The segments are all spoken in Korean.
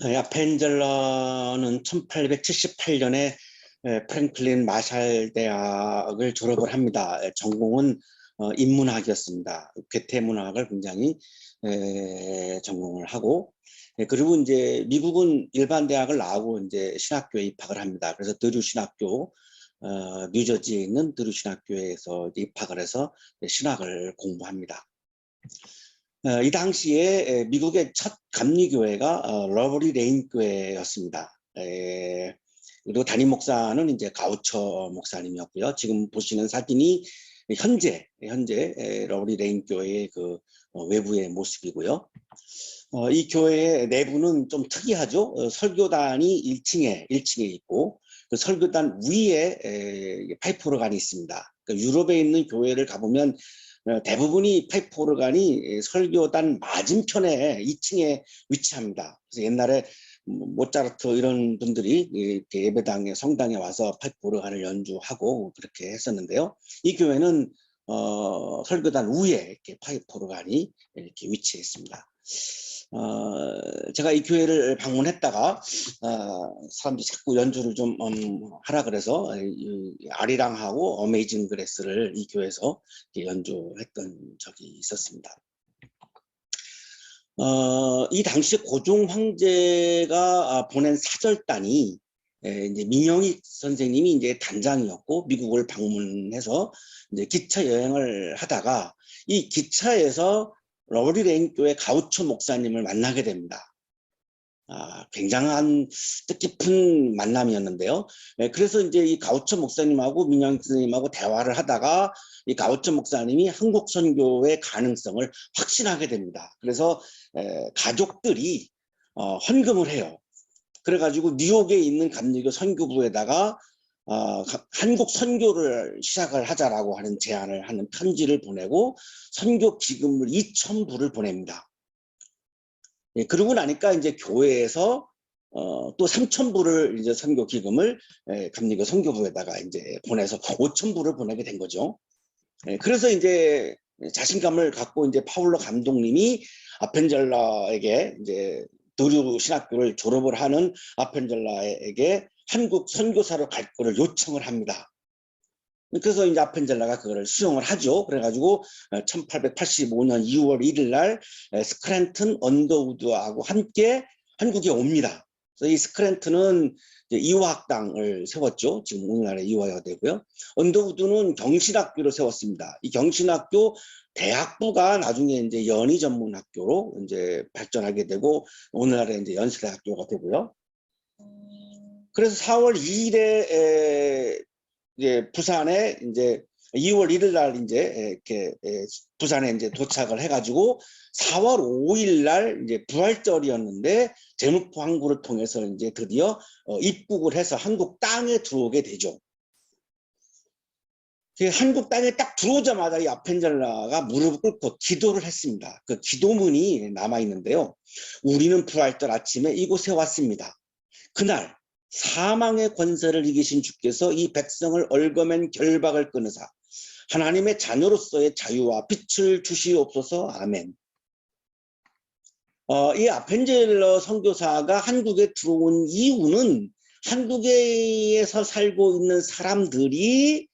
아펜젤러는 1878년에 프랭클린 마샬 대학을 졸업을 합니다. 전공은 인문학이었습니다. 괴테문학을 굉장히 전공을 하고, 그리고 이제 미국은 일반 대학을 나오고 이제 신학교에 입학을 합니다. 그래서 드류 신학교, 뉴저지에 있는 드류 신학교에서 입학을 해서 신학을 공부합니다. 이 당시에 미국의 첫 감리교회가 러버리 레인 교회였습니다. 그리고 담임 목사는 이제 가우처 목사님이었고요. 지금 보시는 사진이 현재 러버리 레인 교회의 그 외부의 모습이고요. 이 교회의 내부는 좀 특이하죠. 설교단이 1층에 있고 그 설교단 위에 파이프 오르간이 있습니다. 그러니까 유럽에 있는 교회를 가보면 대부분이 파이프 오르간이 설교단 맞은편에 2층에 위치합니다. 그래서 옛날에 모차르트 이런 분들이 이렇게 예배당에 성당에 와서 파이프 오르간을 연주하고 그렇게 했었는데요. 이 교회는 설교단 위에 이렇게 파이프 오르간이 이렇게 위치해 있습니다. 제가 이 교회를 방문했다가 사람들이 자꾸 연주를 좀 하라 그래서 아리랑하고 어메이징 그레스를 이 교회에서 연주했던 적이 있었습니다. 이 당시 고종 황제가 보낸 사절단이 이제 민영익 선생님이 이제 단장이었고 미국을 방문해서 이제 기차 여행을 하다가 이 기차에서 러버리 레인 교회 가우처 목사님을 만나게 됩니다. 굉장한 뜻깊은 만남이었는데요. 그래서 이제 이 가우처 목사님하고 민영익 선생님하고 대화를 하다가 이 가우처 목사님이 한국 선교의 가능성을 확신하게 됩니다. 그래서 가족들이 헌금을 해요. 그래가지고 뉴욕에 있는 감리교 선교부에다가 한국 선교를 시작을 하자라고 하는 제안을 하는 편지를 보내고 선교 기금을 2,000불을 보냅니다. 그러고 나니까 이제 교회에서 또 3,000불을 이제 선교 기금을 감리교 선교부에다가 이제 보내서 5,000불을 보내게 된 거죠. 그래서 이제 자신감을 갖고 이제 파울러 감독님이 아펜젤러에게 이제 드류 신학교를 졸업을 하는 아펜젤러에게 한국 선교사로 갈 거를 요청을 합니다. 그래서 이제 아펜젤러가 그거를 수용을 하죠. 그래가지고 1885년 2월 1일 날 스크랜튼 언더우드하고 함께 한국에 옵니다. 그래서 이 스크랜튼은 이화학당을 세웠죠. 지금 오늘날의 이화여가 되고요. 언더우드는 경신학교를 세웠습니다. 이 경신학교 대학부가 나중에 이제 연희전문학교로 이제 발전하게 되고 오늘날의 이제 연세대학교가 되고요. 그래서 4월 2일에 이제 부산에 이제 2월 1일 날 이제 이렇게 부산에 이제 도착을 해가지고 4월 5일 날 이제 부활절이었는데 제무포 항구를 통해서 이제 드디어 입국을 해서 한국 땅에 들어오게 되죠. 한국 땅에 딱 들어오자마자 이 아펜젤러가 무릎을 꿇고 기도를 했습니다. 그 기도문이 남아 있는데요. 우리는 부활절 아침에 이곳에 왔습니다. 그날 사망의 권세를 이기신 주께서 이 백성을 얽어맨 결박을 끊으사 하나님의 자녀로서의 자유와 빛을 주시옵소서. 아멘. 이 아펜젤러 선교사가 한국에 들어온 이유는 한국에서 살고 있는 사람들이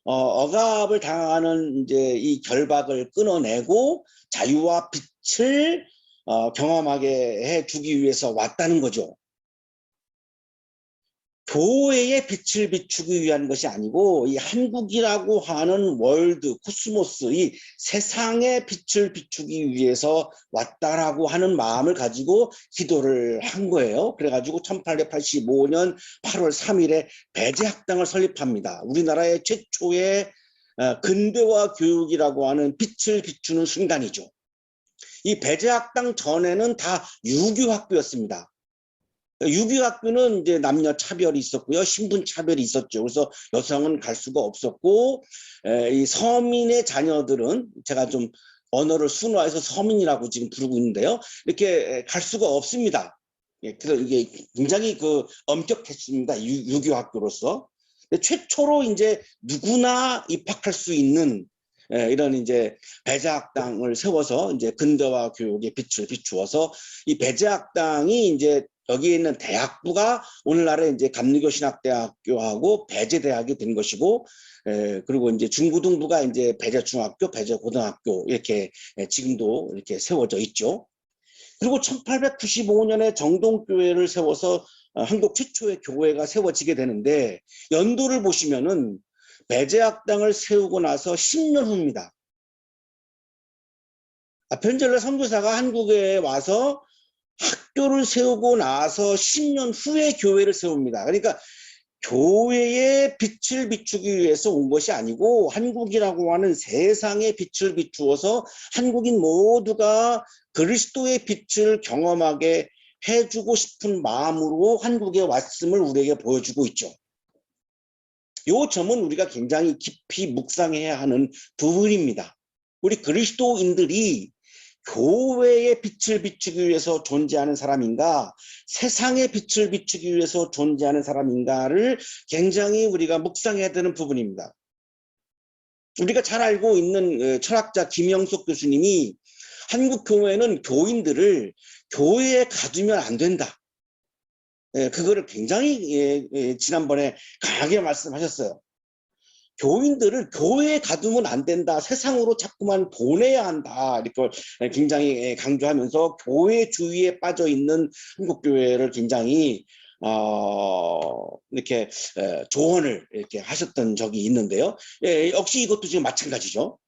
억압을 당하는 이제 이 결박을 끊어내고 자유와 빛을 경험하게 해주기 위해서 왔다는 거죠. 교회의 빛을 비추기 위한 것이 아니고 이 한국이라고 하는 월드, 코스모스, 이 세상의 빛을 비추기 위해서 왔다라고 하는 마음을 가지고 기도를 한 거예요. 그래가지고 1885년 8월 3일에 배제학당을 설립합니다. 우리나라의 최초의 근대화 교육이라고 하는 빛을 비추는 순간이죠. 이 배제학당 전에는 다 유교학교였습니다. 유교학교는 이제 남녀 차별이 있었고요. 신분 차별이 있었죠. 그래서 여성은 갈 수가 없었고, 이 서민의 자녀들은 제가 좀 언어를 순화해서 서민이라고 지금 부르고 있는데요. 이렇게 갈 수가 없습니다. 그래서 이게 굉장히 엄격했습니다. 유교학교로서. 최초로 이제 누구나 입학할 수 있는 이런 이제 배제학당을 세워서 이제 근대화 교육의 빛을 비추어서 이 배제학당이 이제 여기에 있는 대학부가 오늘날의 이제 감리교신학대학교하고 배제대학이 된 것이고, 그리고 이제 중고등부가 이제 배제중학교, 배제고등학교 이렇게 지금도 이렇게 세워져 있죠. 그리고 1895년에 정동교회를 세워서 한국 최초의 교회가 세워지게 되는데, 연도를 보시면은 배제학당을 세우고 나서 10년 후입니다. 아펜젤러 선교사가 한국에 와서 학교를 세우고 나서 10년 후에 교회를 세웁니다. 그러니까 교회의 빛을 비추기 위해서 온 것이 아니고 한국이라고 하는 세상의 빛을 비추어서 한국인 모두가 그리스도의 빛을 경험하게 해주고 싶은 마음으로 한국에 왔음을 우리에게 보여주고 있죠. 이 점은 우리가 굉장히 깊이 묵상해야 하는 부분입니다. 우리 그리스도인들이 교회의 빛을 비추기 위해서 존재하는 사람인가, 세상의 빛을 비추기 위해서 존재하는 사람인가를 굉장히 우리가 묵상해야 되는 부분입니다. 우리가 잘 알고 있는 철학자 김영석 교수님이 한국 교회는 교인들을 교회에 가두면 안 된다. 그거를 굉장히 지난번에 강하게 말씀하셨어요. 교인들을 교회에 가두면 안 된다. 세상으로 자꾸만 보내야 한다. 이렇게 굉장히 강조하면서 교회 주위에 빠져 있는 한국교회를 굉장히 이렇게 조언을 이렇게 하셨던 적이 있는데요. 역시 이것도 지금 마찬가지죠.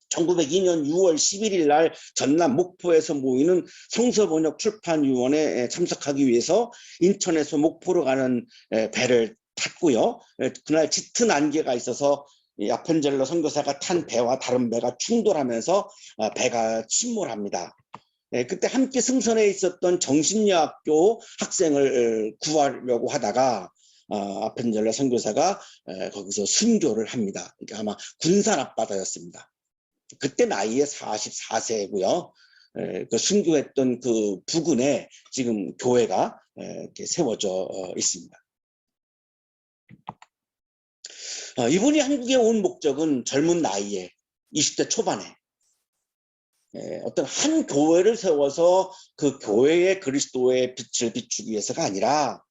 1902년 6월 11일 날 전남 목포에서 모이는 성서번역출판위원회에 참석하기 위해서 인천에서 목포로 가는 배를 탔고요. 그날 짙은 안개가 있어서 아펜젤러 선교사가 탄 배와 다른 배가 충돌하면서 배가 침몰합니다. 그때 함께 승선해 있었던 정신여학교 학생을 구하려고 하다가 아펜젤러 선교사가 거기서 순교를 합니다. 그러니까 아마 군산 앞바다였습니다. 그때 나이에 44세고요. 그 순교했던 그 부근에 지금 교회가 이렇게 세워져 있습니다. 이분이 한국에 온 목적은 젊은 나이에 20대 초반에 어떤 한 교회를 세워서 그 교회의 그리스도의 빛을 비추기 위해서가 아니라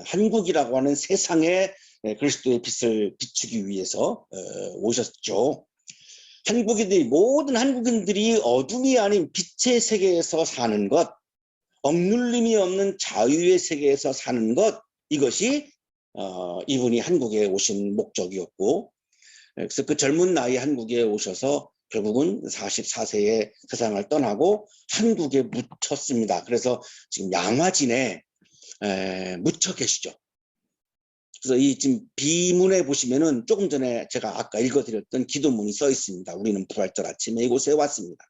한국이라고 하는 세상에 그리스도의 빛을 비추기 위해서 오셨죠. 모든 한국인들이 어둠이 아닌 빛의 세계에서 사는 것, 억눌림이 없는 자유의 세계에서 사는 것, 이것이 이분이 한국에 오신 목적이었고, 그래서 그 젊은 나이 한국에 오셔서 결국은 44세에 세상을 떠나고 한국에 묻혔습니다. 그래서 지금 양화진에 묻혀 계시죠. 그래서 이 지금 비문에 보시면은 조금 전에 제가 아까 읽어드렸던 기도문이 써 있습니다. 우리는 부활절 아침에 이곳에 왔습니다.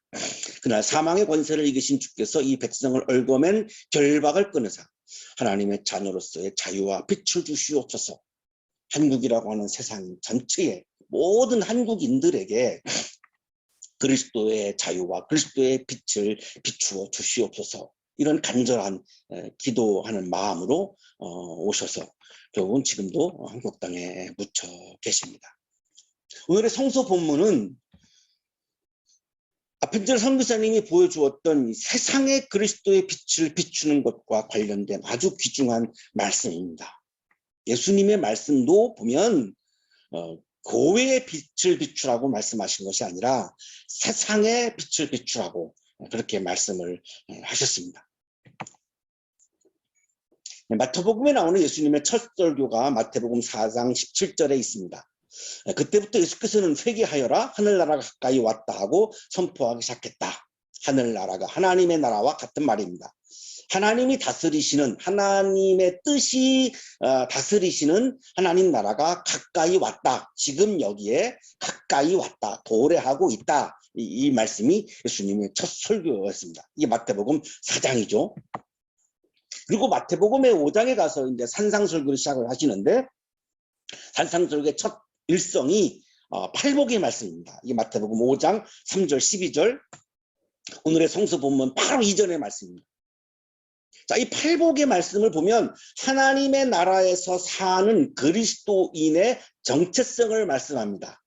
그날 사망의 권세를 이기신 주께서 이 백성을 얽어맨 결박을 끊으사 하나님의 자녀로서의 자유와 빛을 주시옵소서. 한국이라고 하는 세상 전체에 모든 한국인들에게 그리스도의 자유와 그리스도의 빛을 비추어 주시옵소서. 이런 간절한 기도하는 마음으로 오셔서 결국은 지금도 한국 땅에 묻혀 계십니다. 오늘의 성서 본문은 아펜젤러 선교사님이 보여주었던 세상의 그리스도의 빛을 비추는 것과 관련된 아주 귀중한 말씀입니다. 예수님의 말씀도 보면 교회의 빛을 비추라고 말씀하신 것이 아니라 세상의 빛을 비추라고 그렇게 말씀을 하셨습니다. 마태복음에 나오는 예수님의 첫 설교가 마태복음 4장 17절에 있습니다. 그때부터 예수께서는 회개하여라 하늘나라가 가까이 왔다 하고 선포하기 시작했다. 하늘나라가 하나님의 나라와 같은 말입니다. 하나님이 다스리시는, 하나님의 뜻이 다스리시는 하나님 나라가 가까이 왔다. 지금 여기에 가까이 왔다. 도래하고 있다. 이 말씀이 예수님의 첫 설교였습니다. 이게 마태복음 4장이죠. 그리고 마태복음의 5장에 가서 이제 산상설교를 시작을 하시는데, 산상설교의 첫 일성이 팔복의 말씀입니다. 이게 마태복음 5장 3절 12절, 오늘의 성서 본문 바로 이전의 말씀입니다. 자, 이 팔복의 말씀을 보면 하나님의 나라에서 사는 그리스도인의 정체성을 말씀합니다.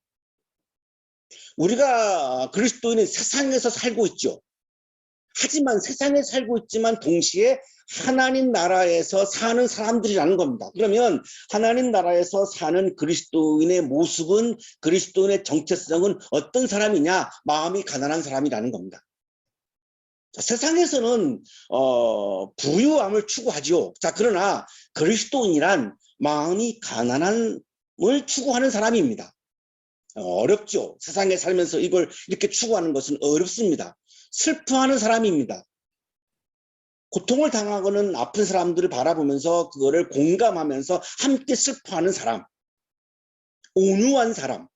우리가 그리스도인은 세상에서 살고 있죠. 하지만 세상에 살고 있지만 동시에 하나님 나라에서 사는 사람들이라는 겁니다. 그러면 하나님 나라에서 사는 그리스도인의 모습은, 그리스도인의 정체성은 어떤 사람이냐? 마음이 가난한 사람이라는 겁니다. 자, 세상에서는 부유함을 추구하죠. 자, 그러나 그리스도인이란 마음이 가난함을 추구하는 사람입니다. 어렵죠. 세상에 살면서 이걸 이렇게 추구하는 것은 어렵습니다. 슬퍼하는 사람입니다. 고통을 당하고는 아픈 사람들을 바라보면서 그거를 공감하면서 함께 슬퍼하는 사람, 온유한 사람,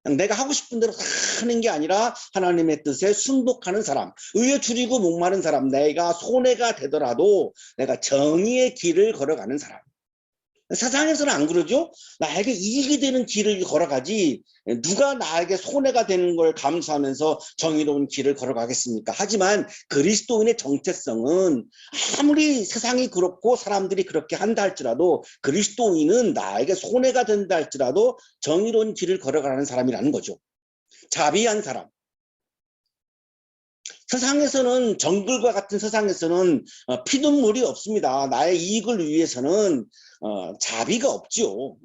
그냥 내가 하고 싶은 대로 다 하는 게 아니라 하나님의 뜻에 순복하는 사람, 의에 줄이고 목마른 사람, 내가 손해가 되더라도 내가 정의의 길을 걸어가는 사람. 세상에서는 안 그러죠. 나에게 이익이 되는 길을 걸어가지 누가 나에게 손해가 되는 걸 감수하면서 정의로운 길을 걸어가겠습니까? 하지만 그리스도인의 정체성은 아무리 세상이 그렇고 사람들이 그렇게 한다 할지라도 그리스도인은 나에게 손해가 된다 할지라도 정의로운 길을 걸어가는 사람이라는 거죠. 자비한 사람. 세상에서는, 정글과 같은 세상에서는 피눈물이 없습니다. 나의 이익을 위해서는 자비가 없죠.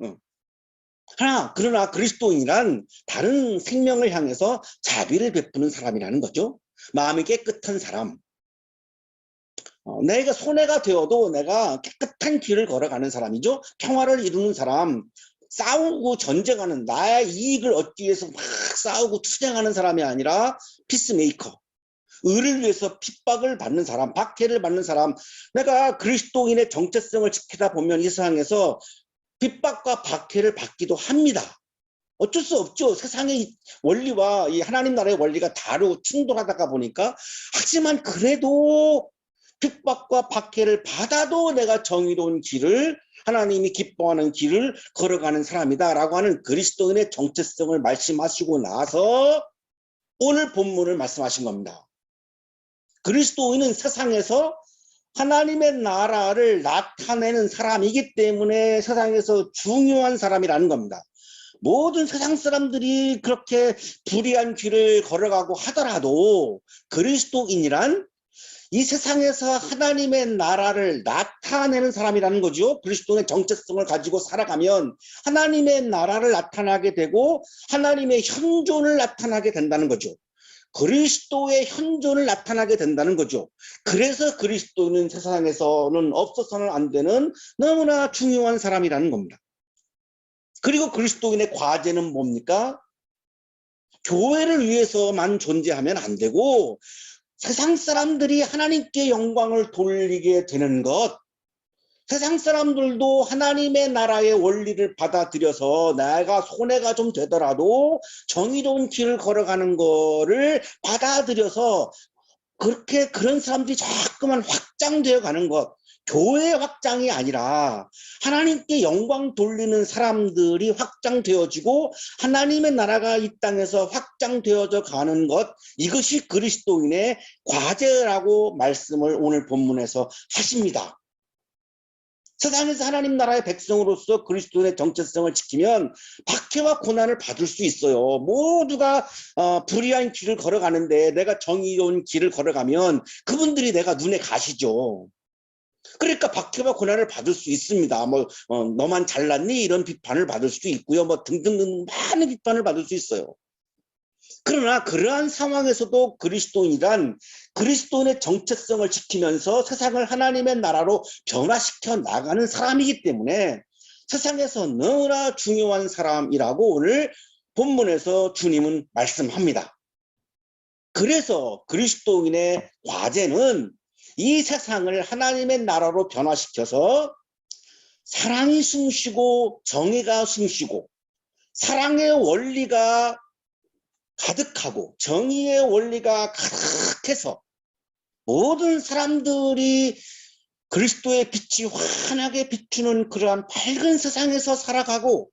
그러나 그리스도인이란 다른 생명을 향해서 자비를 베푸는 사람이라는 거죠. 마음이 깨끗한 사람. 내가 손해가 되어도 내가 깨끗한 길을 걸어가는 사람이죠. 평화를 이루는 사람. 싸우고 전쟁하는, 나의 이익을 얻기 위해서 막 싸우고 투쟁하는 사람이 아니라 피스메이커. 의를 위해서 핍박을 받는 사람, 박해를 받는 사람. 내가 그리스도인의 정체성을 지키다 보면 이 세상에서 핍박과 박해를 받기도 합니다. 어쩔 수 없죠. 세상의 원리와 이 하나님 나라의 원리가 다르고 충돌하다가 보니까. 하지만 그래도 핍박과 박해를 받아도 내가 정의로운 길을, 하나님이 기뻐하는 길을 걸어가는 사람이다라고 하는 그리스도인의 정체성을 말씀하시고 나서 오늘 본문을 말씀하신 겁니다. 그리스도인은 세상에서 하나님의 나라를 나타내는 사람이기 때문에 세상에서 중요한 사람이라는 겁니다. 모든 세상 사람들이 그렇게 불의한 길을 걸어가고 하더라도 그리스도인이란 이 세상에서 하나님의 나라를 나타내는 사람이라는 거죠. 그리스도의 정체성을 가지고 살아가면 하나님의 나라를 나타나게 되고 하나님의 현존을 나타나게 된다는 거죠. 그리스도의 현존을 나타나게 된다는 거죠. 그래서 그리스도는 세상에서는 없어서는 안 되는 너무나 중요한 사람이라는 겁니다. 그리고 그리스도인의 과제는 뭡니까? 교회를 위해서만 존재하면 안 되고 세상 사람들이 하나님께 영광을 돌리게 되는 것, 세상 사람들도 하나님의 나라의 원리를 받아들여서 내가 손해가 좀 되더라도 정의로운 길을 걸어가는 거를 받아들여서 그렇게 그런 사람들이 자꾸만 확장되어 가는 것, 교회 확장이 아니라 하나님께 영광 돌리는 사람들이 확장되어지고 하나님의 나라가 이 땅에서 확장되어져 가는 것, 이것이 그리스도인의 과제라고 말씀을 오늘 본문에서 하십니다. 세상에서 하나님 나라의 백성으로서 그리스도의 정체성을 지키면 박해와 고난을 받을 수 있어요. 모두가 불의한 길을 걸어가는데 내가 정의로운 길을 걸어가면 그분들이 내가 눈에 가시죠. 그러니까 박해와 고난을 받을 수 있습니다. 너만 잘났니? 이런 비판을 받을 수도 있고요. 등등등 많은 비판을 받을 수 있어요. 그러나 그러한 상황에서도 그리스도인이란 그리스도인의 정체성을 지키면서 세상을 하나님의 나라로 변화시켜 나가는 사람이기 때문에 세상에서 너무나 중요한 사람이라고 오늘 본문에서 주님은 말씀합니다. 그래서 그리스도인의 과제는 이 세상을 하나님의 나라로 변화시켜서 사랑이 숨쉬고 정의가 숨쉬고 사랑의 원리가 가득하고 정의의 원리가 가득해서 모든 사람들이 그리스도의 빛이 환하게 비추는 그러한 밝은 세상에서 살아가고,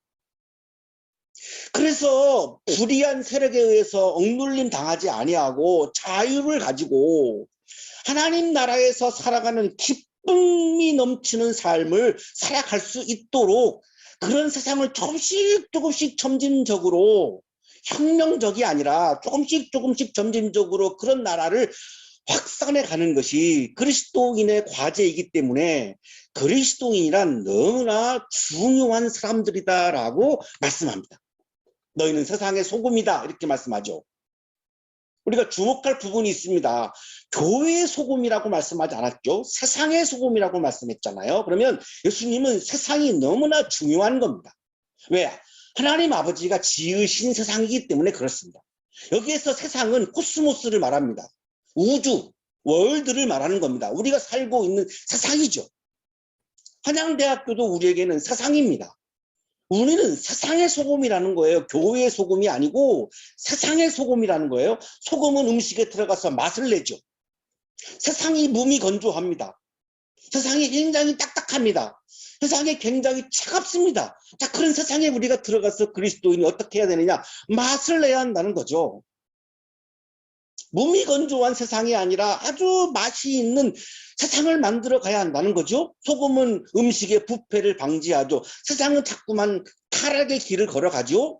그래서 불의한 세력에 의해서 억눌림 당하지 아니하고 자유를 가지고 하나님 나라에서 살아가는 기쁨이 넘치는 삶을 살아갈 수 있도록 그런 세상을 조금씩 점진적으로 혁명적이 아니라 조금씩 점진적으로 그런 나라를 확산해 가는 것이 그리스도인의 과제이기 때문에 그리스도인이란 너무나 중요한 사람들이다라고 말씀합니다. 너희는 세상의 소금이다 이렇게 말씀하죠. 우리가 주목할 부분이 있습니다. 교회의 소금이라고 말씀하지 않았죠. 세상의 소금이라고 말씀했잖아요. 그러면 예수님은 세상이 너무나 중요한 겁니다. 왜? 하나님 아버지가 지으신 세상이기 때문에 그렇습니다. 여기에서 세상은 코스모스를 말합니다. 우주, 월드를 말하는 겁니다. 우리가 살고 있는 세상이죠. 한양대학교도 우리에게는 세상입니다. 우리는 세상의 소금이라는 거예요. 교회의 소금이 아니고 세상의 소금이라는 거예요. 소금은 음식에 들어가서 맛을 내죠. 세상이 몸이 건조합니다. 세상이 굉장히 딱딱합니다. 세상이 굉장히 차갑습니다. 자, 그런 세상에 우리가 들어가서 그리스도인이 어떻게 해야 되느냐? 맛을 내야 한다는 거죠. 몸이 건조한 세상이 아니라 아주 맛이 있는 세상을 만들어 가야 한다는 거죠. 소금은 음식의 부패를 방지하죠. 세상은 자꾸만 타락의 길을 걸어가죠.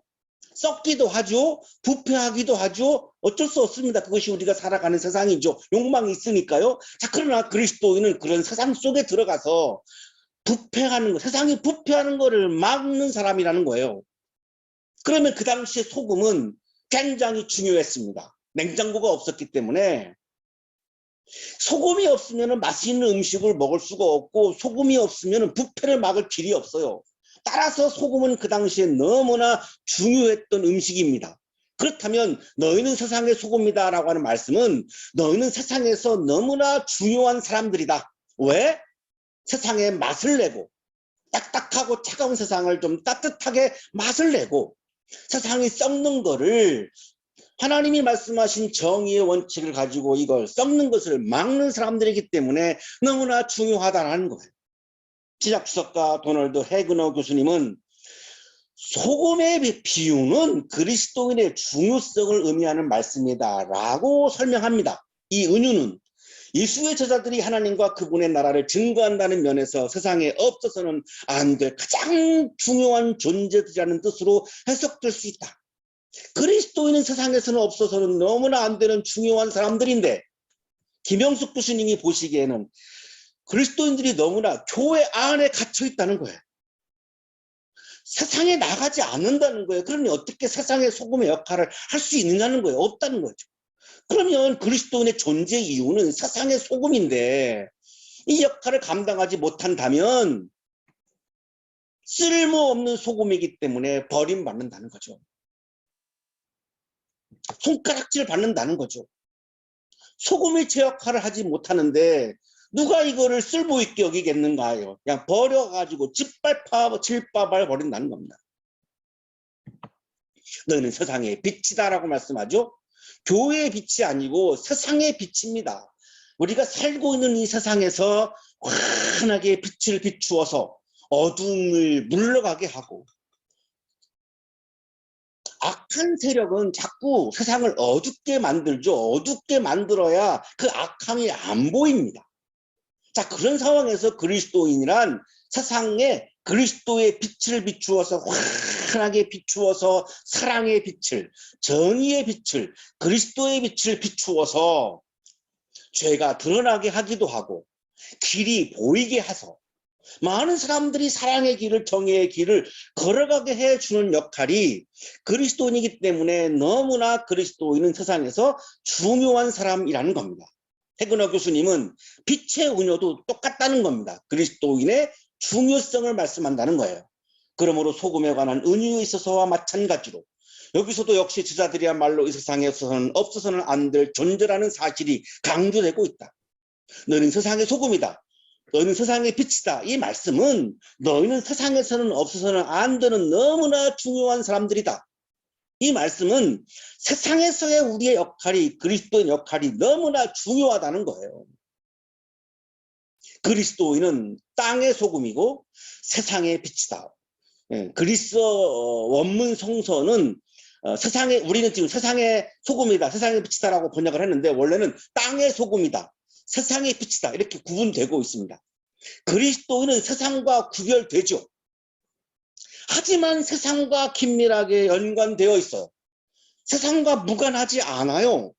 썩기도 하죠. 부패하기도 하죠. 어쩔 수 없습니다. 그것이 우리가 살아가는 세상이죠. 욕망이 있으니까요. 자, 그러나 그리스도인은 그런 세상 속에 들어가서 부패하는 거, 세상이 부패하는 거를 막는 사람이라는 거예요. 그러면 그 당시에 소금은 굉장히 중요했습니다. 냉장고가 없었기 때문에 소금이 없으면 맛있는 음식을 먹을 수가 없고 소금이 없으면 부패를 막을 길이 없어요. 따라서 소금은 그 당시에 너무나 중요했던 음식입니다. 그렇다면 너희는 세상의 소금이다 라고 하는 말씀은 너희는 세상에서 너무나 중요한 사람들이다. 왜? 세상에 맛을 내고 딱딱하고 차가운 세상을 좀 따뜻하게 맛을 내고 세상이 썩는 거를 하나님이 말씀하신 정의의 원칙을 가지고 이걸 썩는 것을 막는 사람들이기 때문에 너무나 중요하다는 거예요. 지적주석가 도널드 해그너 교수님은 소금의 비유는 그리스도인의 중요성을 의미하는 말씀이다 라고 설명합니다. 이 은유는 예수의 제자들이 하나님과 그분의 나라를 증거한다는 면에서 세상에 없어서는 안 될 가장 중요한 존재들이라는 뜻으로 해석될 수 있다. 그리스도인은 세상에서는 없어서는 너무나 안 되는 중요한 사람들인데 김영숙 교수님이 보시기에는 그리스도인들이 너무나 교회 안에 갇혀 있다는 거예요. 세상에 나가지 않는다는 거예요. 그러니 어떻게 세상의 소금의 역할을 할 수 있느냐는 거예요. 없다는 거죠. 그러면 그리스도인의 존재 이유는 세상의 소금인데 이 역할을 감당하지 못한다면 쓸모없는 소금이기 때문에 버림받는다는 거죠. 손가락질 받는다는 거죠. 소금이 제 역할을 하지 못하는데 누가 이거를 쓸모있게 여기겠는가요? 그냥 버려가지고 질바발 버린다는 겁니다. 너는 세상의 빛이다라고 말씀하죠. 교회의 빛이 아니고 세상의 빛입니다. 우리가 살고 있는 이 세상에서 환하게 빛을 비추어서 어둠을 물러가게 하고 악한 세력은 자꾸 세상을 어둡게 만들죠. 어둡게 만들어야 그 악함이 안 보입니다. 자, 그런 상황에서 그리스도인이란 세상에 그리스도의 빛을 비추어서 환하게 비추어서 사랑의 빛을, 정의의 빛을, 그리스도의 빛을 비추어서 죄가 드러나게 하기도 하고 길이 보이게 해서 많은 사람들이 사랑의 길을, 정의의 길을 걸어가게 해주는 역할이 그리스도인이기 때문에 너무나 그리스도인은 세상에서 중요한 사람이라는 겁니다. 해그너 교수님은 빛의 은유도 똑같다는 겁니다. 그리스도인의 중요성을 말씀한다는 거예요. 그러므로 소금에 관한 은유에 있어서와 마찬가지로 여기서도 역시 제자들이야말로 이 세상에 없어서는 안 될 존재라는 사실이 강조되고 있다. 너는 세상의 소금이다. 너희는 세상의 빛이다. 이 말씀은 너희는 세상에서는 없어서는 안 되는 너무나 중요한 사람들이다. 이 말씀은 세상에서의 우리의 역할이, 그리스도의 역할이 너무나 중요하다는 거예요. 그리스도인은 땅의 소금이고 세상의 빛이다. 그리스 원문 성서는 우리는 지금 세상의 소금이다, 세상의 빛이다라고 번역을 했는데 원래는 땅의 소금이다, 세상의 빛이다 이렇게 구분되고 있습니다. 그리스도인은 세상과 구별되죠. 하지만 세상과 긴밀하게 연관되어 있어요. 세상과 무관하지 않아요.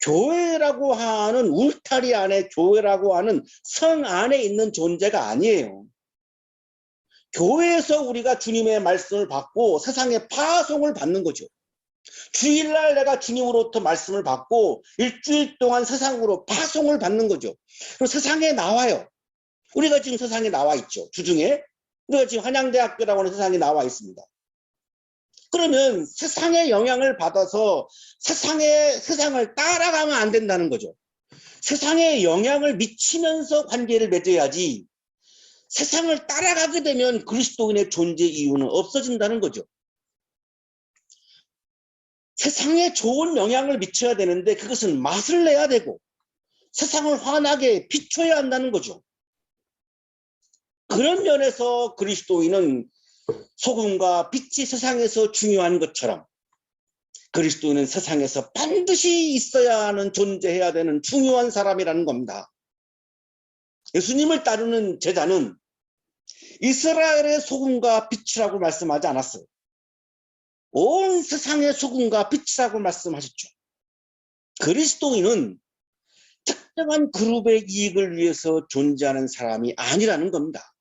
교회라고 하는 울타리 안에, 교회라고 하는 성 안에 있는 존재가 아니에요. 교회에서 우리가 주님의 말씀을 받고 세상에 파송을 받는 거죠. 주일날 내가 주님으로부터 말씀을 받고 일주일 동안 세상으로 파송을 받는 거죠. 그리고 세상에 나와요. 우리가 지금 세상에 나와 있죠. 주중에 우리가 지금 한양대학교라고 하는 세상에 나와 있습니다. 그러면 세상의 영향을 받아서 세상을 따라가면 안 된다는 거죠. 세상에 영향을 미치면서 관계를 맺어야지, 세상을 따라가게 되면 그리스도인의 존재 이유는 없어진다는 거죠. 세상에 좋은 영향을 미쳐야 되는데 그것은 맛을 내야 되고 세상을 환하게 비춰야 한다는 거죠. 그런 면에서 그리스도인은 소금과 빛이 세상에서 중요한 것처럼 그리스도인은 세상에서 반드시 있어야 하는, 존재해야 되는 중요한 사람이라는 겁니다. 예수님을 따르는 제자는 이스라엘의 소금과 빛이라고 말씀하지 않았어요. 온 세상의 소금과 빛이라고 말씀하셨죠. 그리스도인은 특정한 그룹의 이익을 위해서 존재하는 사람이 아니라는 겁니다.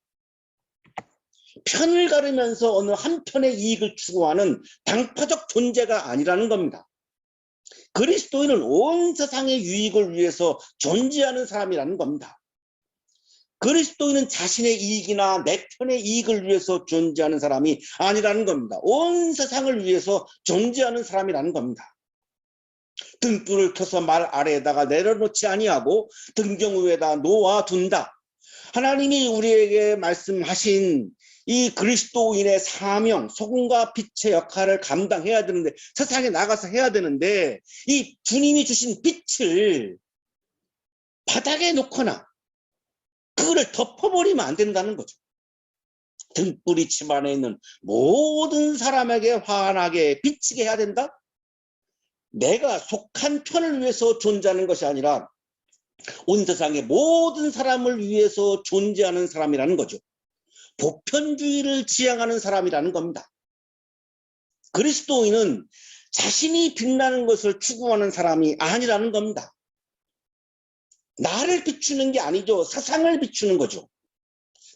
편을 가르면서 어느 한편의 이익을 추구하는 당파적 존재가 아니라는 겁니다. 그리스도인은 온 세상의 유익을 위해서 존재하는 사람이라는 겁니다. 그리스도인은 자신의 이익이나 내 편의 이익을 위해서 존재하는 사람이 아니라는 겁니다. 온 세상을 위해서 존재하는 사람이라는 겁니다. 등불을 켜서 말 아래에다가 내려놓지 아니하고 등경 위에다 놓아둔다. 하나님이 우리에게 말씀하신 이 그리스도인의 사명, 소금과 빛의 역할을 감당해야 되는데, 세상에 나가서 해야 되는데, 이 주님이 주신 빛을 바닥에 놓거나 그거를 덮어버리면 안 된다는 거죠. 등불이 집 안에 있는 모든 사람에게 환하게 비치게 해야 된다? 내가 속한 편을 위해서 존재하는 것이 아니라 온 세상의 모든 사람을 위해서 존재하는 사람이라는 거죠. 보편주의를 지향하는 사람이라는 겁니다. 그리스도인은 자신이 빛나는 것을 추구하는 사람이 아니라는 겁니다. 나를 비추는 게 아니죠. 세상을 비추는 거죠.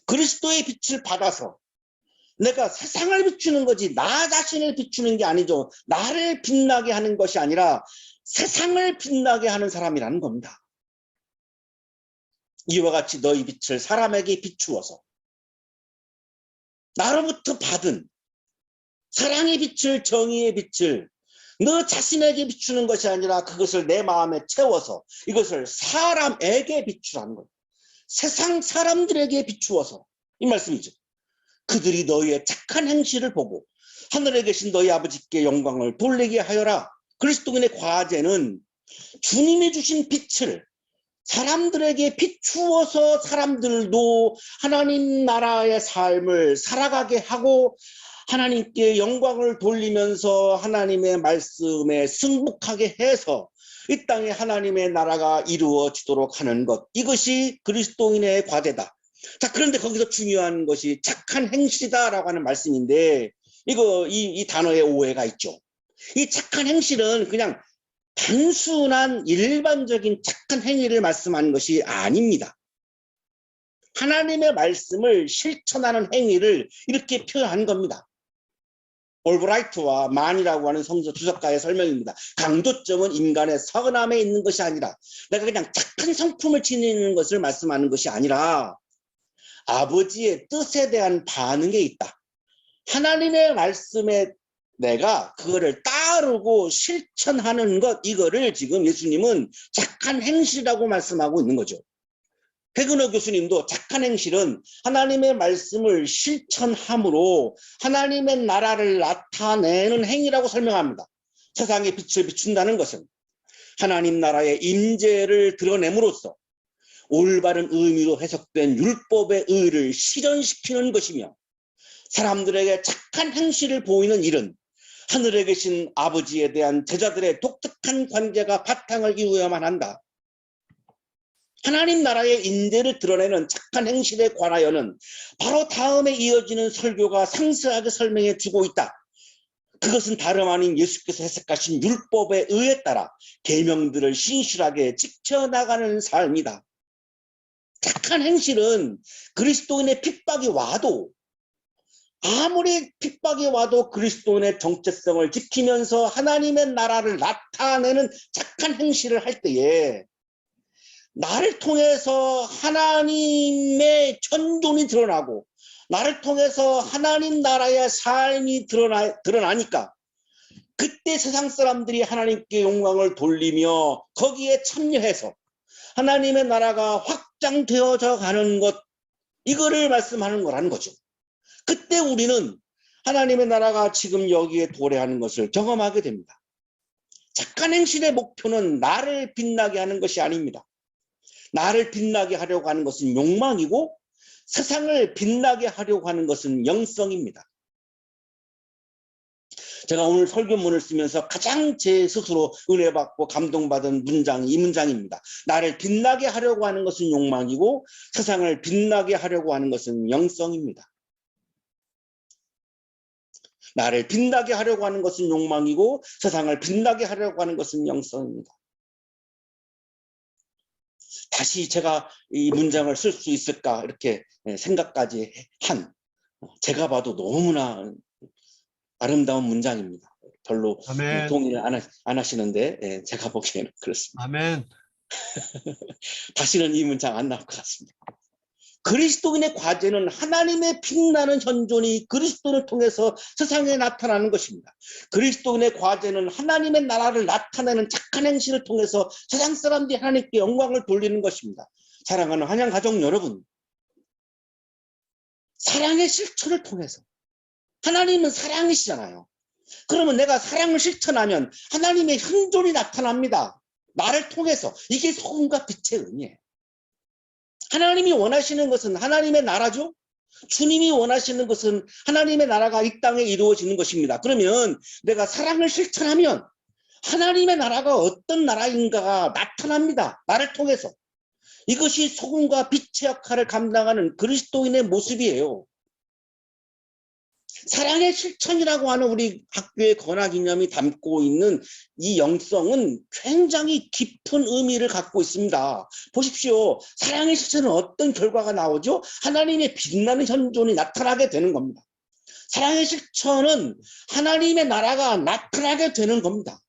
그리스도의 빛을 받아서 내가 세상을 비추는 거지, 나 자신을 비추는 게 아니죠. 나를 빛나게 하는 것이 아니라 세상을 빛나게 하는 사람이라는 겁니다. 이와 같이 너희 빛을 사람에게 비추어서 나로부터 받은 사랑의 빛을, 정의의 빛을 너 자신에게 비추는 것이 아니라 그것을 내 마음에 채워서 이것을 사람에게 비추라는 거예요. 세상 사람들에게 비추어서, 이 말씀이죠. 그들이 너희의 착한 행실을 보고 하늘에 계신 너희 아버지께 영광을 돌리게 하여라. 그리스도인의 과제는 주님이 주신 빛을 사람들에게 비추어서 사람들도 하나님 나라의 삶을 살아가게 하고 하나님께 영광을 돌리면서 하나님의 말씀에 승복하게 해서 이 땅에 하나님의 나라가 이루어지도록 하는 것, 이것이 그리스도인의 과제다. 자, 그런데 거기서 중요한 것이 착한 행실이다라고 하는 말씀인데, 이 단어에 오해가 있죠. 이 착한 행실은 그냥 단순한 일반적인 착한 행위를 말씀하는 것이 아닙니다. 하나님의 말씀을 실천하는 행위를 이렇게 표현한 겁니다. 올브라이트와 만이라고 하는 성서 주석가의 설명입니다. 강조점은 인간의 선함에 있는 것이 아니라 내가 그냥 착한 성품을 지니는 것을 말씀하는 것이 아니라 아버지의 뜻에 대한 반응에 있다. 하나님의 말씀에 내가 그거를 따르고 실천하는 것, 이거를 지금 예수님은 착한 행실이라고 말씀하고 있는 거죠. 백은호 교수님도 착한 행실은 하나님의 말씀을 실천함으로 하나님의 나라를 나타내는 행위라고 설명합니다. 세상에 빛을 비춘다는 것은 하나님 나라의 임재를 드러냄으로써 올바른 의미로 해석된 율법의 의를 실현시키는 것이며, 사람들에게 착한 행실을 보이는 일은 하늘에 계신 아버지에 대한 제자들의 독특한 관계가 바탕을 이루어야만 한다. 하나님 나라의 임재를 드러내는 착한 행실에 관하여는 바로 다음에 이어지는 설교가 상세하게 설명해 주고 있다. 그것은 다름 아닌 예수께서 해석하신 율법의 의에 따라 계명들을 신실하게 지켜나가는 삶이다. 착한 행실은 그리스도인의 핍박이 와도, 아무리 핍박이 와도 그리스도인의 정체성을 지키면서 하나님의 나라를 나타내는 착한 행실을 할 때에 나를 통해서 하나님의 천존이 드러나고 나를 통해서 하나님 나라의 삶이 드러나니까 그때 세상 사람들이 하나님께 영광을 돌리며 거기에 참여해서 하나님의 나라가 확장되어져 가는 것, 이거를 말씀하는 거라는 거죠. 그때 우리는 하나님의 나라가 지금 여기에 도래하는 것을 경험하게 됩니다. 착한 행실의 목표는 나를 빛나게 하는 것이 아닙니다. 나를 빛나게 하려고 하는 것은 욕망이고 세상을 빛나게 하려고 하는 것은 영성입니다. 제가 오늘 설교문을 쓰면서 가장 제 스스로 은혜받고 감동받은 문장이 이 문장입니다. 나를 빛나게 하려고 하는 것은 욕망이고 세상을 빛나게 하려고 하는 것은 영성입니다. 나를 빛나게 하려고 하는 것은 욕망이고 세상을 빛나게 하려고 하는 것은 영성입니다. 다시 제가 이 문장을 쓸 수 있을까 이렇게 생각까지 한, 제가 봐도 너무나 아름다운 문장입니다. 별로 아멘. 동의를 안 하시는데 제가 보기에는 그렇습니다. 아멘. 다시는 이 문장 안 나올 것 같습니다. 그리스도인의 과제는 하나님의 빛나는 현존이 그리스도를 통해서 세상에 나타나는 것입니다. 그리스도인의 과제는 하나님의 나라를 나타내는 착한 행실을 통해서 세상 사람들이 하나님께 영광을 돌리는 것입니다. 사랑하는 한양가족 여러분, 사랑의 실천을 통해서, 하나님은 사랑이시잖아요. 그러면 내가 사랑을 실천하면 하나님의 현존이 나타납니다. 나를 통해서. 이게 소금과 빛의 의미예요. 하나님이 원하시는 것은 하나님의 나라죠. 주님이 원하시는 것은 하나님의 나라가 이 땅에 이루어지는 것입니다. 그러면 내가 사랑을 실천하면 하나님의 나라가 어떤 나라인가가 나타납니다. 나를 통해서. 이것이 소금과 빛의 역할을 감당하는 그리스도인의 모습이에요. 사랑의 실천이라고 하는 우리 학교의 건화기념이 담고 있는 이 영성은 굉장히 깊은 의미를 갖고 있습니다. 보십시오. 사랑의 실천은 어떤 결과가 나오죠? 하나님의 빛나는 현존이 나타나게 되는 겁니다. 사랑의 실천은 하나님의 나라가 나타나게 되는 겁니다.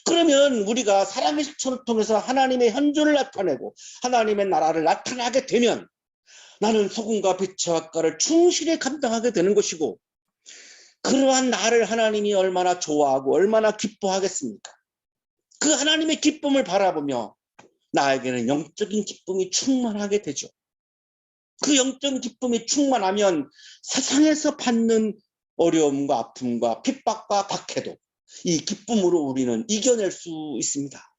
그러면 우리가 사랑의 실천을 통해서 하나님의 현존을 나타내고 하나님의 나라를 나타나게 되면 나는 소금과 빛의 역할을 충실히 감당하게 되는 것이고, 그러한 나를 하나님이 얼마나 좋아하고 얼마나 기뻐하겠습니까? 그 하나님의 기쁨을 바라보며 나에게는 영적인 기쁨이 충만하게 되죠. 그 영적인 기쁨이 충만하면 세상에서 받는 어려움과 아픔과 핍박과 박해도 이 기쁨으로 우리는 이겨낼 수 있습니다.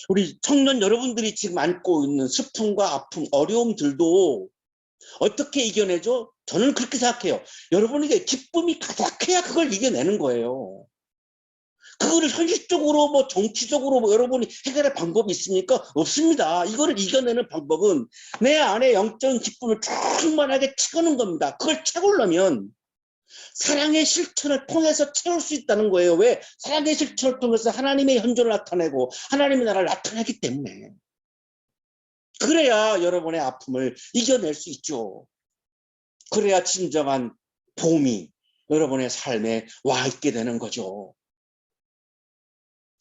우리 청년 여러분들이 지금 안고 있는 슬픔과 아픔, 어려움들도 어떻게 이겨내죠? 저는 그렇게 생각해요. 여러분에게 기쁨이 가득해야 그걸 이겨내는 거예요. 그거를 현실적으로 뭐 정치적으로 뭐 여러분이 해결할 방법이 있습니까? 없습니다. 이거를 이겨내는 방법은 내 안에 영적인 기쁨을 충만하게 채우는 겁니다. 그걸 채우려면 사랑의 실천을 통해서 채울 수 있다는 거예요. 왜? 사랑의 실천을 통해서 하나님의 현존을 나타내고 하나님의 나라를 나타내기 때문에. 그래야 여러분의 아픔을 이겨낼 수 있죠. 그래야 진정한 봄이 여러분의 삶에 와 있게 되는 거죠.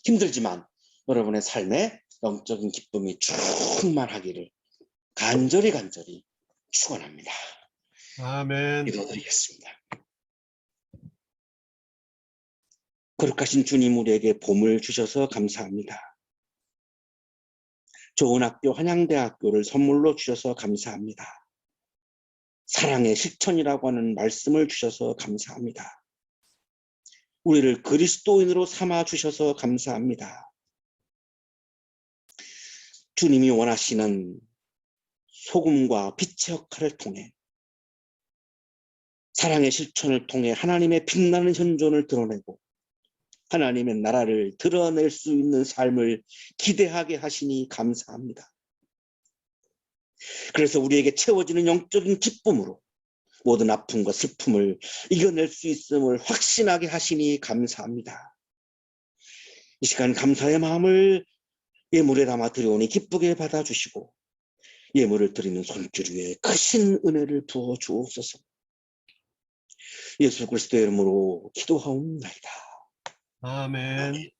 힘들지만 여러분의 삶에 영적인 기쁨이 충만하기를 간절히 축원합니다. 아멘. 기도드리겠습니다. 거룩하신 주님, 우리에게 봄을 주셔서 감사합니다. 좋은 학교 한양대학교를 선물로 주셔서 감사합니다. 사랑의 실천이라고 하는 말씀을 주셔서 감사합니다. 우리를 그리스도인으로 삼아 주셔서 감사합니다. 주님이 원하시는 소금과 빛의 역할을 통해 사랑의 실천을 통해 하나님의 빛나는 현존을 드러내고 하나님의 나라를 드러낼 수 있는 삶을 기대하게 하시니 감사합니다. 그래서 우리에게 채워지는 영적인 기쁨으로 모든 아픔과 슬픔을 이겨낼 수 있음을 확신하게 하시니 감사합니다. 이 시간 감사의 마음을 예물에 담아 드려오니 기쁘게 받아주시고 예물을 드리는 손길 위에 크신 은혜를 부어 주옵소서. 예수 그리스도의 이름으로 기도하옵나이다. 아멘.